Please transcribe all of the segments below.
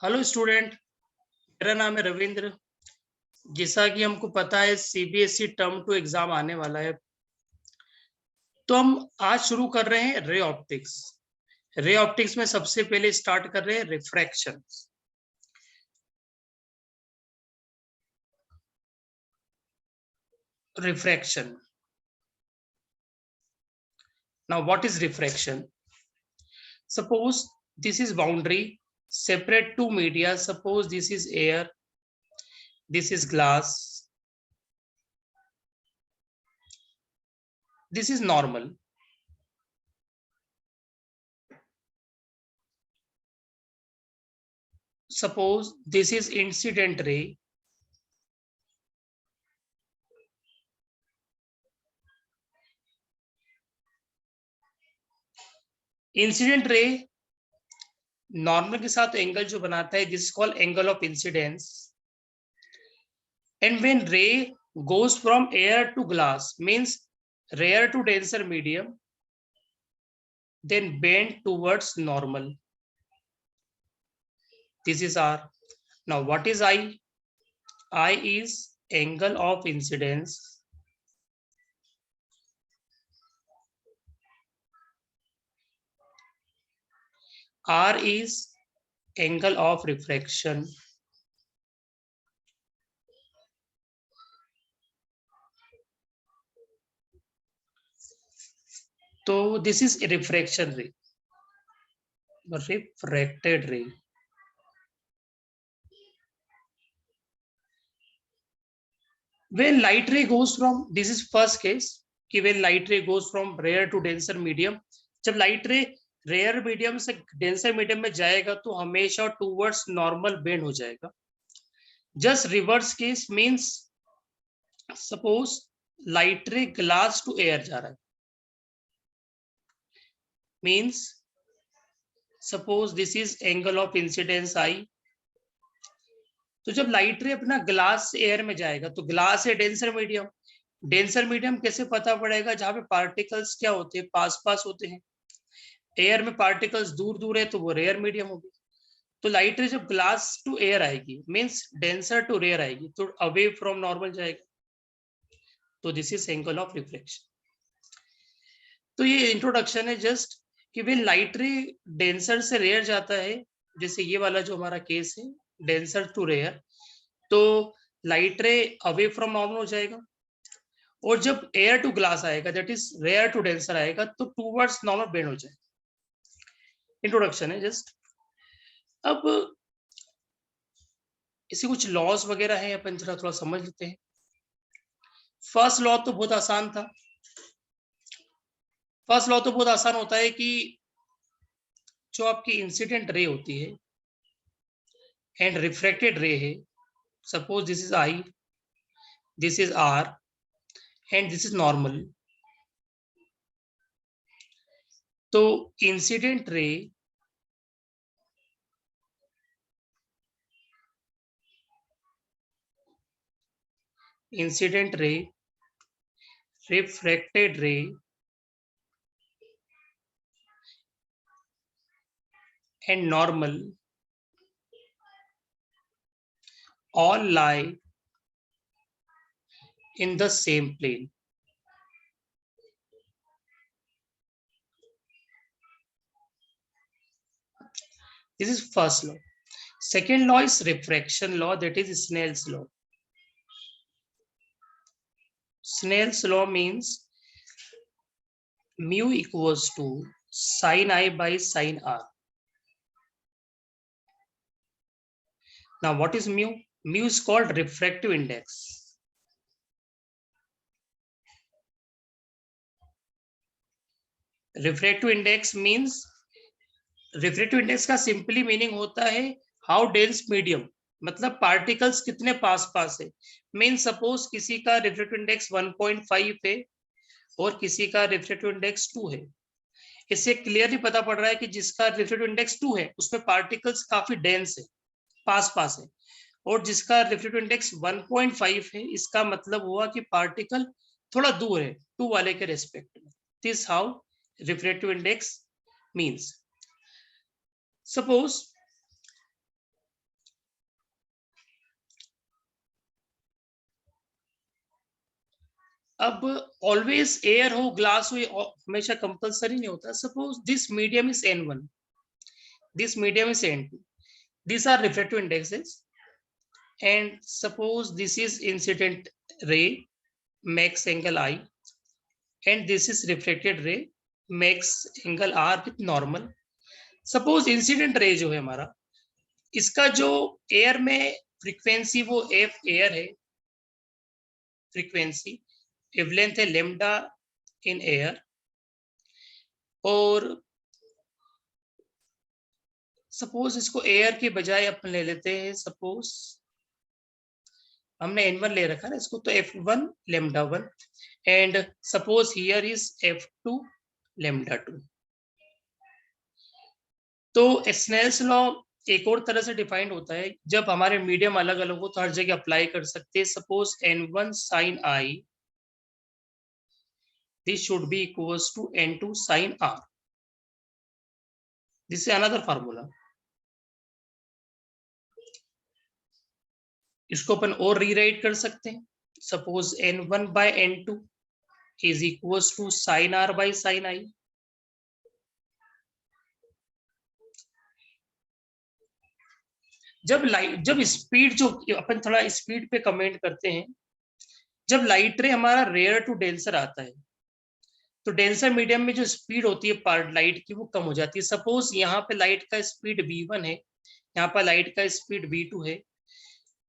Hello student, मेरा नाम है रविंद्र। जैसा कि हमको पता है सीबीएसई टर्म टू एग्जाम आने वाला है, तो हम आज शुरू कर रहे हैं रे ऑप्टिक्स। रे ऑप्टिक्स में सबसे पहले स्टार्ट कर रहे हैं refraction. Refraction. Now what is refraction? Suppose this is boundary separate two media. Suppose this is air, this is glass, this is normal. Suppose this is incident ray, incident ray normal के साथ angle जो बनाता है, this call angle of incidence. And when रे goes from air to glass, means rare to denser medium, then bend towards normal. This is R. Now what is I? I is angle of incidence. R is angle of refraction. तो this is a refraction ray, refracted ray. When light ray goes from, this is first case कि when light ray goes from rare to denser medium, जब light ray rarer medium से denser medium में जाएगा तो हमेशा towards normal bend हो जाएगा। Just reverse case means suppose light ray glass to air जा रहा है, means suppose this is angle of incidence I. तो जब लाइट रे अपना ग्लास से एयर में जाएगा तो ग्लास है डेंसर मीडियम। डेंसर मीडियम कैसे पता पड़ेगा? जहां पे पार्टिकल्स क्या होते हैं, पास पास होते हैं। एयर में पार्टिकल्स दूर दूर है तो वो रेयर मीडियम होगी। तो लाइट रे जब ग्लास टू एयर आएगी मींस डेंसर टू रेयर आएगी तो अवे फ्रॉम नॉर्मल जाएगा। तो this is angle of reflection. तो ये इंट्रोडक्शन है जस्ट कि व्हेन लाइट रे डेंसर से रेयर जाता है, जैसे ये वाला जो हमारा केस है डेंसर टू रेयर, तो light ray away from normal हो जाएगा। और जब एयर टू ग्लास आएगा, that is rare to denser आएगा, तो टूवर्ड्स नॉर्मल बेंड हो जाएगा। इंट्रोडक्शन है जस्ट। अब इसे कुछ लॉज वगैरह है, अपन जरा थोड़ा समझ लेते हैं। फर्स्ट लॉ तो बहुत आसान था। फर्स्ट लॉ तो बहुत आसान होता है कि जो आपकी इंसिडेंट रे होती है एंड रिफ्रैक्टेड रे है, suppose this is I, this is R and this is normal. तो incident ray refracted ray and normal all lie in the same plane. This is first law. Second law is refraction law, that is Snell's law. Snell's law means mu equals to sin I by sin R. Now what is mu? Mu is called refractive index. Refractive index means, refractive index का simply meaning होता है how dense medium, मतलब particles कितने पास पास है। Mean suppose किसी का refractive index 1.5 है और किसी का रिफ्रैक्टिव इंडेक्स 2 है। इससे क्लियरली पता पड़ रहा है कि जिसका रिफ्रैक्टिव इंडेक्स 2 है उसमें पार्टिकल्स काफी डेंस है, पास पास है। और जिसका रिफ्रैक्टिव इंडेक्स 1.5 है, इसका मतलब हुआ कि पार्टिकल थोड़ा दूर है 2 वाले के रेस्पेक्ट में। This how refractive index means. Suppose अब ऑलवेज एयर हो ग्लास हो हमेशा कंपल्सरी नहीं होता. Suppose this medium is N1, this medium is N2, these are refractive indexes, and suppose this is incident ray makes angle I, and this is refracted ray makes angle R with normal. Suppose incident ray जो है हमारा, इसका जो air में frequency वो F air है, frequency wavelength है lambda in air, और सपोज इसको एयर के बजाय अपन ले लेते हैं, सपोज हमने N1 ले रखा है इसको, तो F1 lambda 1, and suppose here is F2 lambda 2. तो स्नेल्स लॉ एक और तरह से डिफाइंड होता है, जब हमारे मीडियम अलग अलग हो तो हर जगह अप्लाई कर सकते हैं. Suppose N1 sin I, this should be equals to N2 sin R. This is another formula. इसको अपन और रीराइट कर सकते हैं. Suppose N1 by N2 is equals to sin R by sin I. जब स्पीड, जो अपन थोड़ा स्पीड पे comment करते हैं, जब लाइट रे हमारा रेयर टू डेंसर आता है तो डेंसर मीडियम में जो स्पीड होती है पार्ट लाइट की वो कम हो जाती है. सपोज यहाँ पे लाइट का स्पीड v1 है, यहाँ पर लाइट का स्पीड v2 है,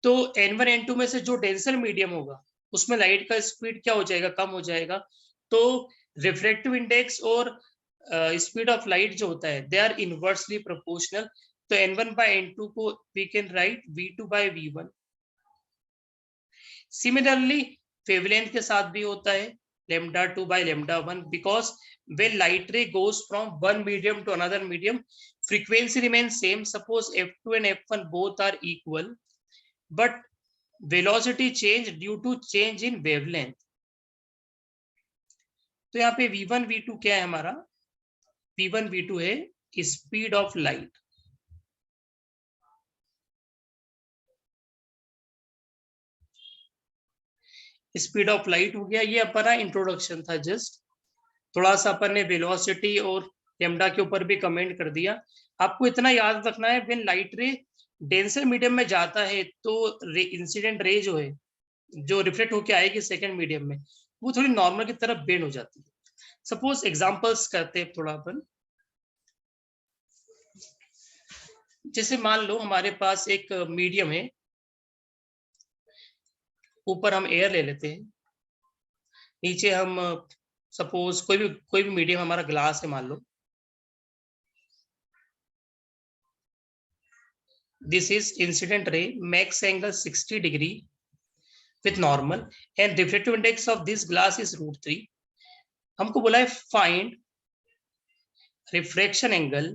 तो N1 N2 में से जो डेंसर मीडियम होगा उसमें लाइट का स्पीड क्या हो जाएगा, कम हो जाएगा. तो रिफ्रैक्टिव इंडेक्स और स्पीड ऑफ लाइट जो होता है दे आर इनवर्सली प्रोपोर्शनल. तो N1 by N2 को we can write V2 by V1. Similarly wavelength के साथ भी होता है lambda 2 by lambda 1, because when light ray goes from one medium to another medium, frequency remains same. Suppose F2 and F1 both are equal, but velocity change due to change in wavelength. तो यहाँ पे V1 V2 क्या है हमारा, V1 V2 है speed of light. Speed of light हो गया. ये अपना इंट्रोडक्शन था, जस्ट थोड़ा सा अपन ने वेलोसिटी और लेमडा के ऊपर भी कमेंट कर दिया. आपको इतना याद रखना है, when light ray denser medium में जाता है तो इंसिडेंट रे जो है, जो रिफ्लेक्ट होके आएगी सेकंड मीडियम में, वो थोड़ी नॉर्मल की तरफ बेंड हो जाती है. सपोज एग्जांपल्स करते हैं थोड़ा अपन. जैसे मान लो हमारे पास एक मीडियम है, ऊपर हम एयर ले लेते हैं, नीचे हम सपोज कोई भी मीडियम हमारा ग्लास है मान लो. This is incident ray makes angle 60 degree with normal and refractive index of this glass is √3. हमको बोला है find refraction angle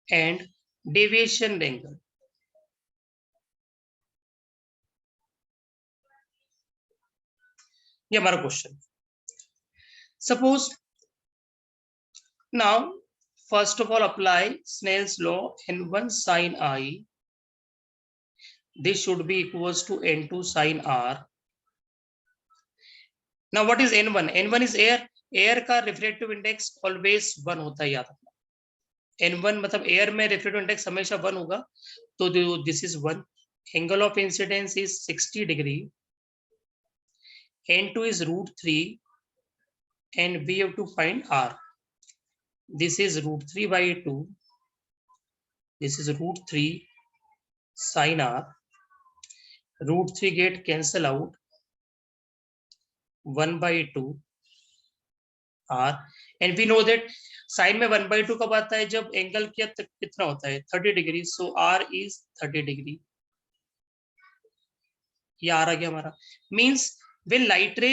and deviation angle. ये हमारा question. Suppose now first of all apply Snell's law. N1 sin I, this should be equals to N2 sin R. Now what is N1? N1 is air. Air का reflective index always 1 होता है, याद रखना. N1 मतलब air में reflective index हमेशा 1 होगा, तो this is 1. Angle of incidence is 60 degree. N2 is √3 and we have to find R. This is √3 by 2. This is √3 sin R. √3 get cancel out. 1 by 2 R. And we know that sine में 1 by 2 कब आता है, जब angle कितना होता है 30 degree. So R is 30 डिग्री. ये R आ गया हमारा. मीन्स when लाइट रे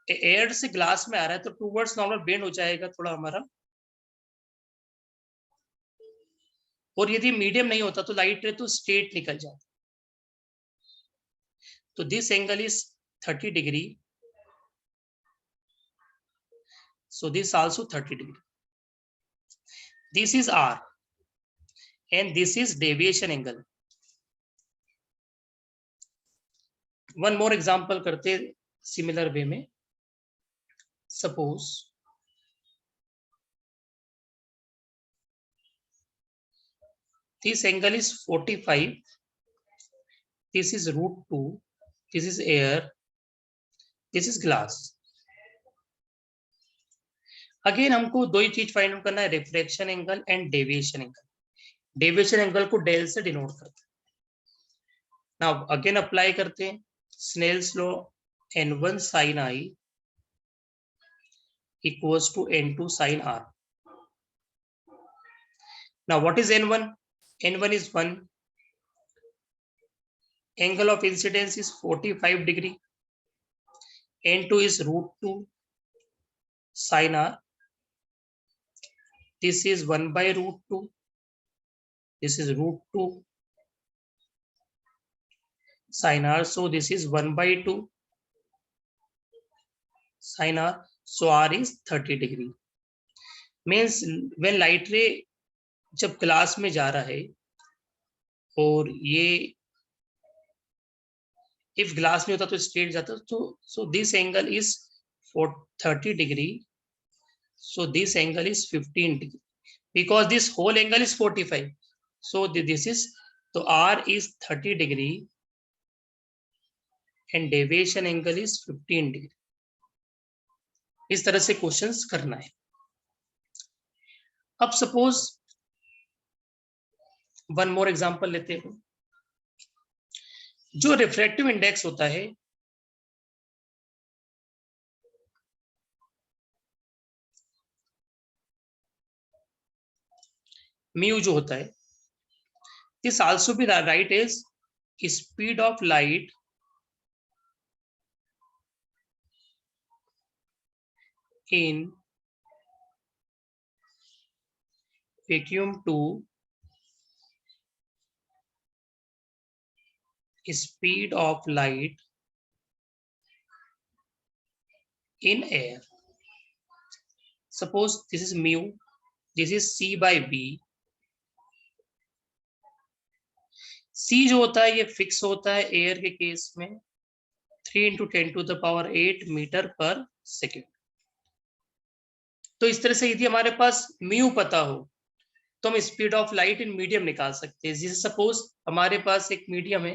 एयर से ग्लास में आ रहा है तो टूवर्ड्स नॉर्मल बेंड हो जाएगा थोड़ा हमारा, और यदि मीडियम नहीं होता तो लाइट रे तो स्ट्रेट निकल जाता. तो this angle is 30 degree. So this also 30 degree. This is R. and this is deviation angle. One more example करते similar way में. Suppose this angle is 45, this is √2, this is air, this is glass. Again हमको दो ही चीज find out करना है, refraction angle and deviation angle. Deviation angle को del से डिनोट करते हैं. नाउ अगेन अप्लाई करते हैं Snell's law, n1 sin I equals to n2 sin R. Now what is n1? n1 is 1. Angle of incidence is 45 degree. n2 is √2 sin R. This is 1 by √2. This is √2 sin R. So this is 1 by 2 sin R. So R is 30 degree. Means when light ray जब glass में जा रहा है और ये if glass में होता तो स्ट्रेट जाता, तो so this angle is 30 degree. So this angle is 15 degree because this whole angle is 45. So this is, so R is 30 degree and deviation angle is 15 degree. इस तरह से क्वेश्चंस करना है. अब सपोज वन मोर एग्जांपल लेते हैं. जो refractive index होता है म्यू जो होता है, this also be right is speed of light in vacuum to speed of light in air. Suppose this is mu, this is c by b. c जो होता है ये फिक्स होता है एयर के केस में 3 × 10⁸ मीटर पर सेकेंड. तो इस तरह से यदि हमारे पास म्यू पता हो तो हम speed of light in medium निकाल सकते हैं. जैसे सपोज हमारे पास एक मीडियम है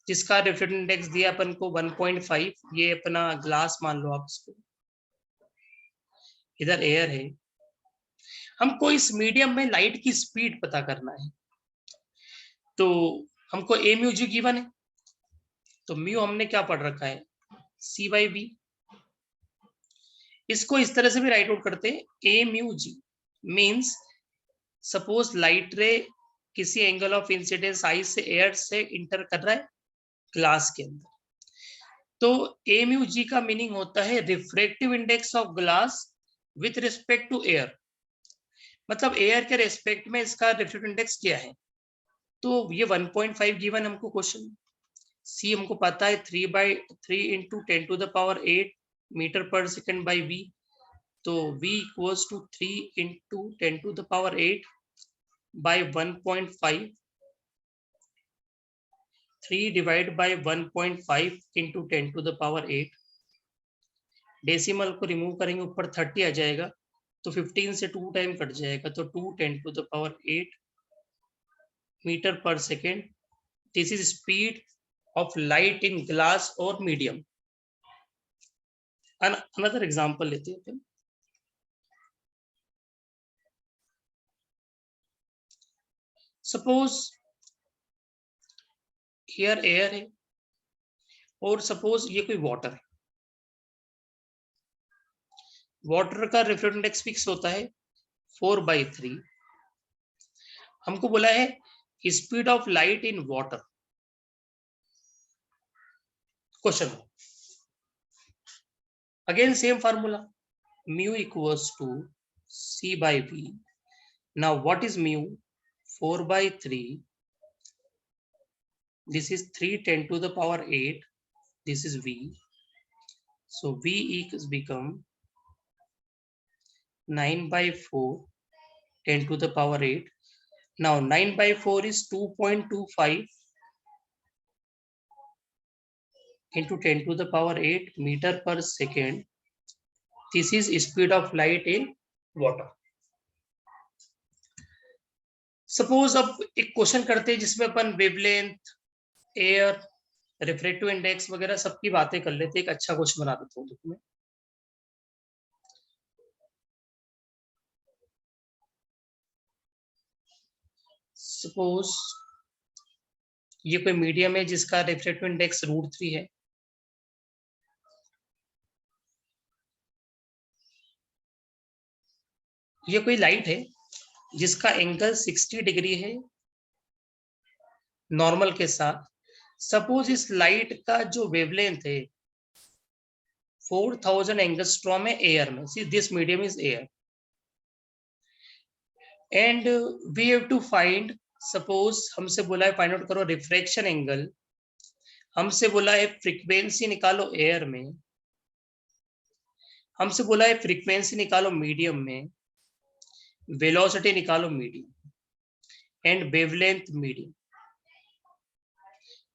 जिसका रिफ्रैक्टिव इंडेक्स दिया अपन को 1.5. ये अपना ग्लास मान लो आप इसको, इधर एयर है. हमको इस मीडियम में लाइट की स्पीड पता करना है. तो हमको ए म्यू जी गिवन है, तो म्यू हमने क्या पढ़ रखा है, सी बाई बी. इसको इस तरह से भी राइट आउट करते हैं, ए mu G means suppose light रे किसी एंगल ऑफ इंसिडेंस आई से एयर से इंटर कर रहा है ग्लास के अंदर, तो ए म्यू जी का मीनिंग होता है refractive index of glass with respect to air. मतलब एयर के रेस्पेक्ट में इसका रिफ्रैक्टिव इंडेक्स क्या है. तो ये 1.5 गिवन हमको क्वेश्चन. सी हमको पता है 3 × 10⁸ metre per second by V. तो v equals to 3 × 10⁸ by 1.5. 3 divide by 1.5 × 10⁸. Decimal को रिमूव करेंगे ऊपर 30 आ जाएगा, तो 15 से 2 टाइम कट जाएगा, तो 2 × 10⁸ metre per second. This is speed of light in glass और मीडियम. अनदर एग्जांपल लेते हैं. सपोज हियर एयर है और सपोज ये कोई वाटर है. वाटर का रिफ्रैक्टिव इंडेक्स फिक्स होता है 4/3. हमको बोला है speed of light in water. Question again same formula, mu equals to c by v. Now what is mu? 4/3. This is 3 × 10⁸. This is v. So v equals become 9/4 10 to the power 8. Now 9 by 4 is 2.25 into 10 to the power 8 meter per second. This is speed of light in water. Suppose अब एक question करते हैं जिसमें अपन wavelength, air, refractive index वगैरह सबकी बातें कर लेते हैं। एक अच्छा क्वेश्चन बना देता हूँ मैं। सपोज ये कोई मीडियम है जिसका रिफ्रैक्टिव इंडेक्स √3 है। ये कोई लाइट है जिसका एंगल 60 डिग्री है नॉर्मल के साथ। सपोज इस लाइट का जो वेवलेंथ है 4000 एंगस्ट्रॉम है एयर में। See this medium is air and we have to find, suppose हमसे बोला है फाइंड आउट करो रिफ्रैक्शन एंगल, हमसे बोला है फ्रीक्वेंसी निकालो एयर में, हमसे बोला है फ्रीक्वेंसी निकालो मीडियम में, वेलोसिटी निकालो मीडियम एंड वेवलेंथ मीडियम।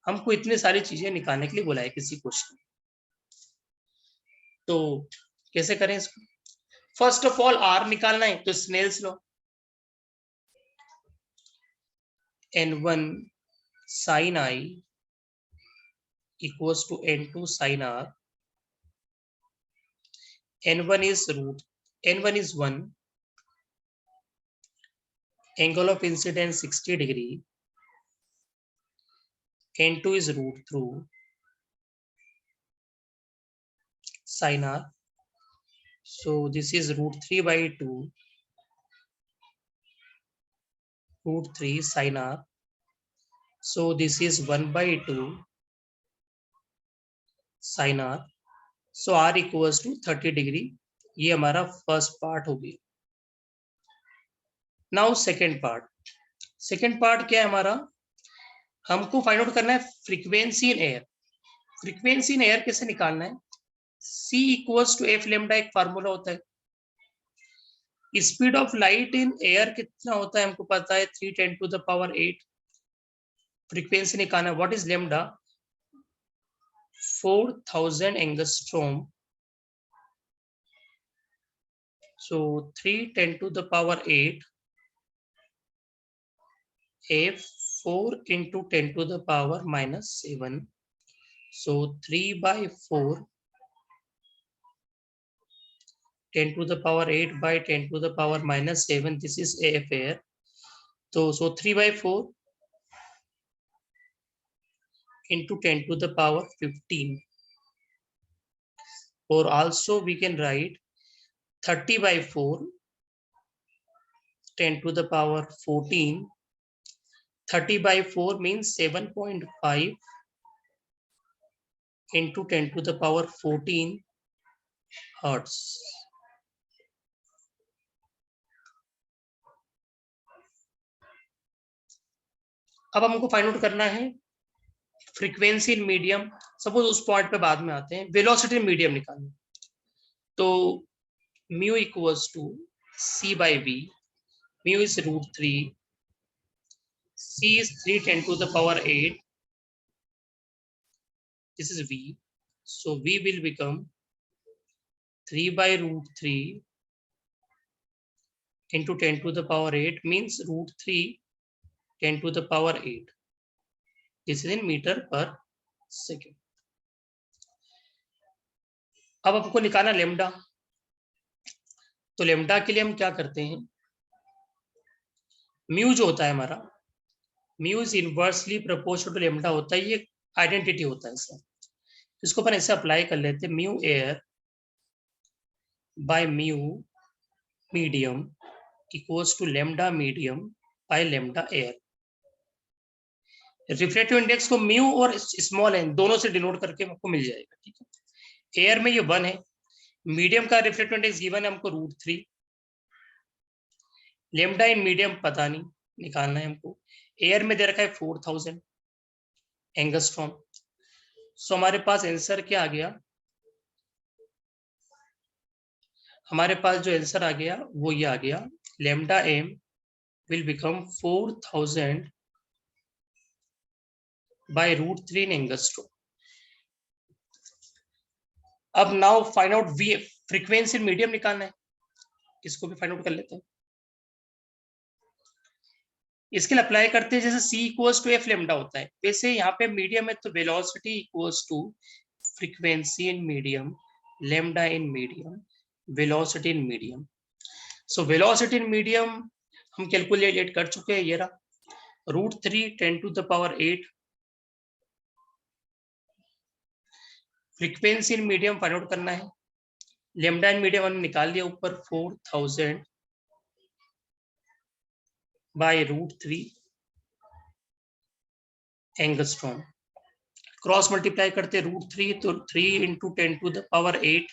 हमको इतनी सारी चीजें निकालने के लिए बोला है किसी क्वेश्चन। तो कैसे करें इसको? फर्स्ट ऑफ ऑल आर निकालना है तो Snell's law, n1 sin I equals to n2 sin R. n1 is 1, angle of incidence 60 degree, n2 is √3 sin R. So this is √3 by 2 √3 sin R. So this is 1 by 2 sin R. So R equals to 30 डिग्री। ये हमारा first part हो गया। Now second part. Second part क्या है हमारा? हमको find out करना है frequency in air. Frequency in air कैसे निकालना है? C equals to F lambda एक फार्मूला होता है। Speed of light in air कितना होता है हमको पता है, 3 10 to the power 8। फ्रीक्वेंसी निकालना है, what is lambda? 4000 angstrom. So 3 10 to the power 8 F 4 into 10 to the power -7. So 3 by 4 10 to the power 8 by 10 to the power -7. This is AF air. So 3 by 4 into 10 to the power 15. Or also we can write 30 by 4 10 to the power 14. 30 by 4 means 7.5 into 10 to the power 14 hertz. अब हमको find out करना है frequency in medium. Suppose उस point पे बाद में आते हैं। वेलोसिटी इन मीडियम निकालना, तो mu equals to C by V। Mu is √3, C is 3 10 to the power 8. This is V. So V will become 3 by √3 into 10 to the power 8 means √3 10 to the power 8. This is in meter per second. अब आपको निकालना lambda. तो lambda के लिए हम क्या करते हैं? म्यू जो होता है हमारा, mu is inversely proportional to lambda होता है। ये आइडेंटिटी होता है इसका। इसको अपन ऐसे अप्लाई कर लेते हैं, mu air by mu medium equals to lambda medium by lambda air. Refractive index को म्यू और स्मॉल एन दोनों से डिनोट करके आपको मिल जाएगा। ठीक है, एयर में ये 1 है, मीडियम का रिफ्रैक्टिव इंडेक्स गिवन है हमको √3। लेमडा इन मीडियम पता नहीं, निकालना है हमको। एयर में दे रखा है 4000 एंगस्ट्रॉम। सो हमारे पास आंसर क्या आ गया? हमारे पास जो आंसर आ गया वो ये आ गया, lambda M will become 4000 by √3 in angstrom. अब now find out V frequency medium निकालना है, इसको भी फाइंड आउट कर लेते हैं। इसके लिए अप्लाई करते हैं जैसे c equals to F lambda होता है, वैसे यहाँ पे मीडियम है तो velocity equals to frequency in medium lambda in medium velocity in medium. So velocity in medium हम कैलकुलेट कर चुके हैं, ये रहा √3 10⁸ 8। Frequency in medium find out करना है, लेमडा इन मीडियम हमने निकाल लिया ऊपर 4000 by √3 एंगस्ट्रॉम। क्रॉस मल्टीप्लाई करते √3 तो 3 × 10⁸ 8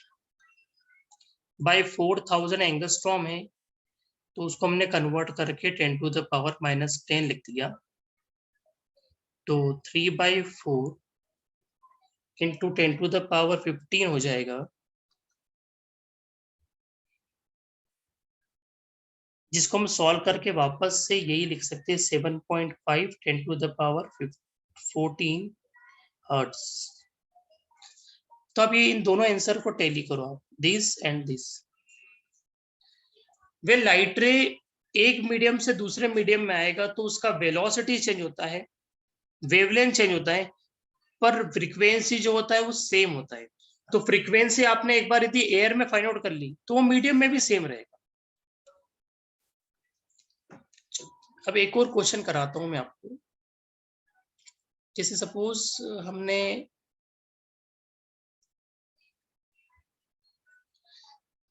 बाई 4000 एंगस्ट्रॉम है, तो उसको हमने कन्वर्ट करके 10⁻⁻10 लिख दिया, तो 3/4 × 10⁻15 हो जाएगा, जिसको हम सॉल्व करके वापस से यही लिख सकते हैं 7.5 10⁻14 हर्ट्ज। तो अब ये इन दोनों आंसर को टैली करो आप, this and this. Way light रे एक मीडियम से दूसरे मीडियम में आएगा तो उसका वेलोसिटी चेंज होता है, वेवलेंथ चेंज होता है, पर फ्रीक्वेंसी जो होता है वो सेम होता है। तो फ्रीक्वेंसी आपने एक बार यदि एयर में फाइंड आउट कर ली तो वो मीडियम में भी सेम रहेगा। अब एक और क्वेश्चन कराता हूं मैं आपको। जैसे सपोज हमने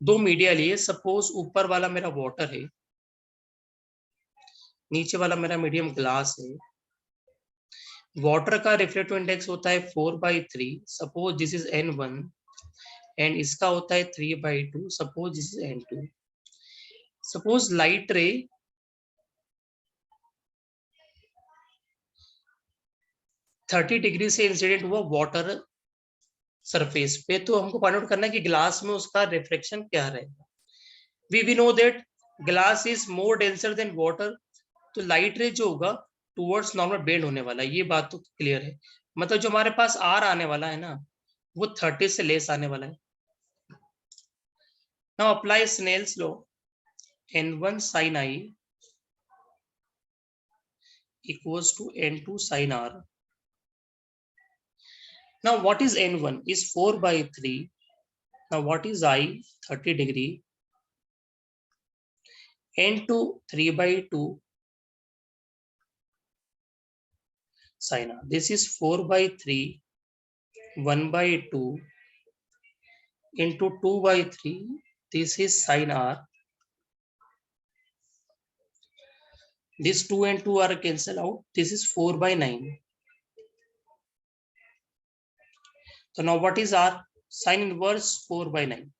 दो मीडिया लिए, सपोज ऊपर वाला मेरा वाटर है, नीचे वाला मेरा मीडियम ग्लास है। वाटर का रिफ्रैक्टिव इंडेक्स होता है 4/3, suppose this is N1, and इसका होता है 3/2, suppose this is N2। Suppose light रे 30 डिग्री से इंसिडेंट हुआ वाटर सरफेस पे, तो हमको फाइंड आउट करना है कि ग्लास में उसका रिफ्लेक्शन क्या रहेगा। We know that glass is more denser than water, तो लाइट रे जो होगा टुवर्ड्स नॉर्मल बेंड होने वाला है, ये बात तो क्लियर है। मतलब जो हमारे पास आर आने वाला है ना, वो 30 से लेस आने वाला है। Now apply Snell's law, N1 sin I equals to N2 sin R. Now what is N1 is 4/3. Now what is I? 30 degree. N2 3/2 sin R. This is 4/3 1/2 into 2/3. This is sin R. This 2 and 2 are cancelled out. This is 4/9. So now what is R? Sin inverse 4/9.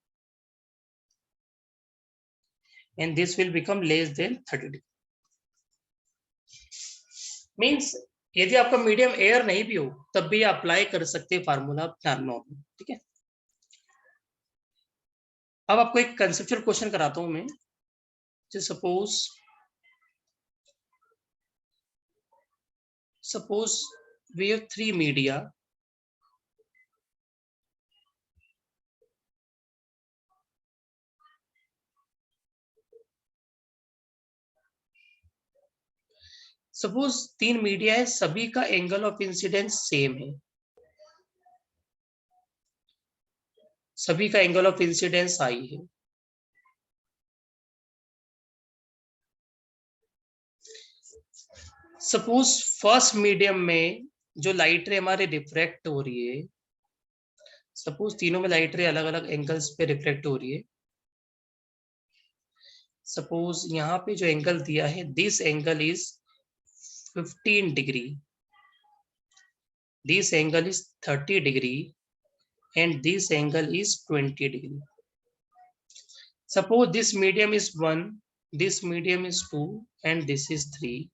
And this will become less than 30 degree. Means यदि आपका medium air नहीं भी हो तब भी apply कर सकते हैं फार्मूला नॉर्मल, ठीक है। अब आपको एक कंसेप्चुअल क्वेश्चन कराता हूं मैं। Suppose we have 3 media. Suppose 3 media है, सभी का एंगल ऑफ इंसिडेंस सेम है, सभी का एंगल ऑफ इंसिडेंस आई है। सपोज फर्स्ट मीडियम में जो लाइट रे हमारे रिफ्रैक्ट हो रही है, सपोज तीनों में लाइट रे अलग अलग एंगल्स पे रिफ्लेक्ट हो रही है। सपोज यहाँ पे जो एंगल दिया है, this angle is 15 degree, this angle is 30 degree, and this angle is 20 degree. Suppose this medium is 1, this medium is 2, and this is 3।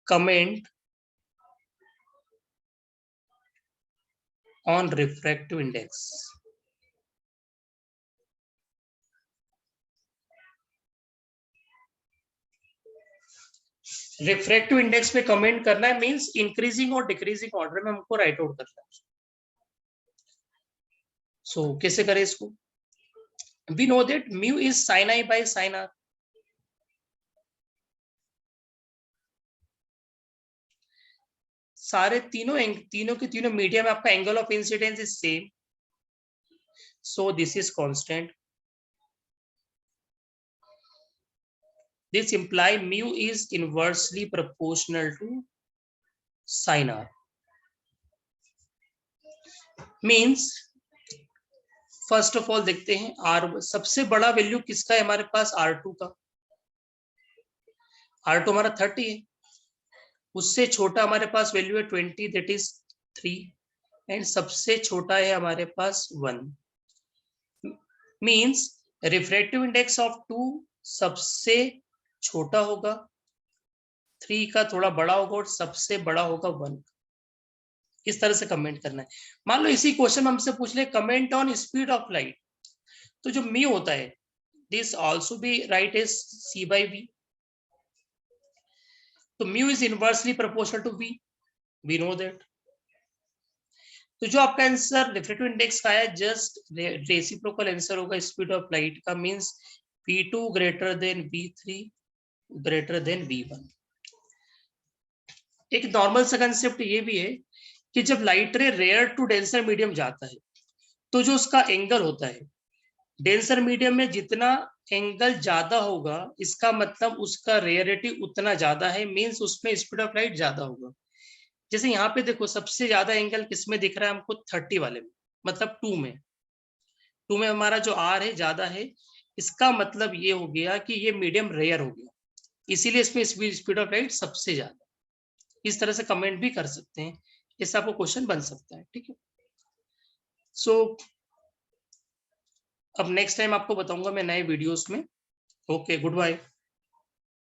Comment on refractive index. Refractive index पे comment करना है, means increasing और decreasing order में हमको right out करना है। सो कैसे करें इसको? We know that mu is sine I by sine R. सारे तीनों के तीनों मीडियम में आपका angle of incidence is same, so this is constant. This imply mu is inversely proportional to sin r. Means first of all देखते हैं R सबसे बड़ा वैल्यू किसका है हमारे पास, R2 का। R2 हमारा 30 है, उससे छोटा हमारे पास वैल्यू है 20, दैट इज 3, एंड सबसे छोटा है हमारे पास 1। मींस रिफ्रैक्टिव इंडेक्स ऑफ 2 सबसे छोटा होगा, 3 का थोड़ा बड़ा होगा और सबसे बड़ा होगा 1। इस तरह से कमेंट करना है। मान लो इसी क्वेश्चन में हमसे पूछ ले comment on speed of light, तो जो मी होता है this also be right is c by v, तो mu is inversely proportional to v, we know that. तो जो आपका आंसर रिफ्रैक्टिव इंडेक्स का है जस्ट रेसिप्रोकल आंसर होगा स्पीड ऑफ लाइट का, means v2 greater than v3 greater than v1। एक normal सा कंसेप्ट ये भी है कि जब लाइट रे रेयर टू डेंसर मीडियम जाता है तो जो उसका एंगल होता है डेंसर मीडियम में जितना एंगल ज्यादा होगा इसका मतलब उसका रेयरिटी उतना ज्यादा है, मींस उसमें स्पीड ऑफ लाइट ज्यादा होगा। जैसे यहाँ पे देखो सबसे ज्यादा एंगल किसमें दिख रहा है हमको, 30 वाले में, मतलब 2 में हमारा जो आर है ज्यादा है, इसका मतलब ये हो गया कि ये मीडियम रेयर हो गया, इसीलिए इसमें स्पीड ऑफ लाइट सबसे ज्यादा। इस तरह से कमेंट भी कर सकते हैं, इससे आपको क्वेश्चन बन सकता है, ठीक है। सो अब नेक्स्ट टाइम आपको बताऊंगा मैं नए वीडियोस में। Okay, good bye.